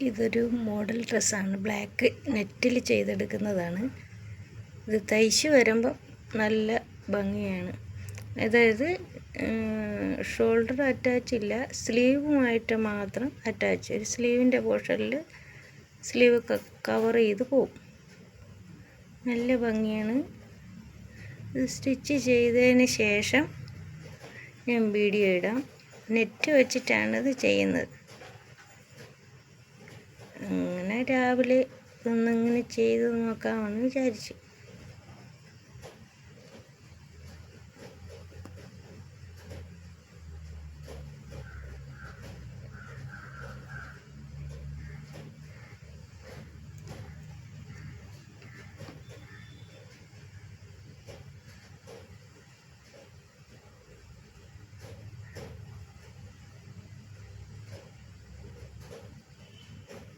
ഇതൊരു മോഡൽ ഡ്രസ്സാണ്. ബ്ലാക്ക് നെറ്റിൽ ചെയ്തെടുക്കുന്നതാണ്. ഇത് തയ്ച്ച് വരുമ്പം നല്ല ഭംഗിയാണ്. അതായത് ഷോൾഡർ അറ്റാച്ച് ഇല്ല, സ്ലീവുമായിട്ട് മാത്രം അറ്റാച്ച്. ഒരു സ്ലീവിൻ്റെ പോർഷനിൽ സ്ലീവ് കവർ ചെയ്ത് പോവും. നല്ല ഭംഗിയാണ്. ഇത് സ്റ്റിച്ച് ചെയ്തതിന് ശേഷം ഞാൻ വീഡിയോ ഇടാം. നെറ്റ് വെച്ചിട്ടാണ് ഇത് ചെയ്യുന്നത്. അങ്ങനെ രാവിലെ ഒന്നിങ്ങനെ ചെയ്ത് നോക്കാമെന്ന് വിചാരിച്ചു.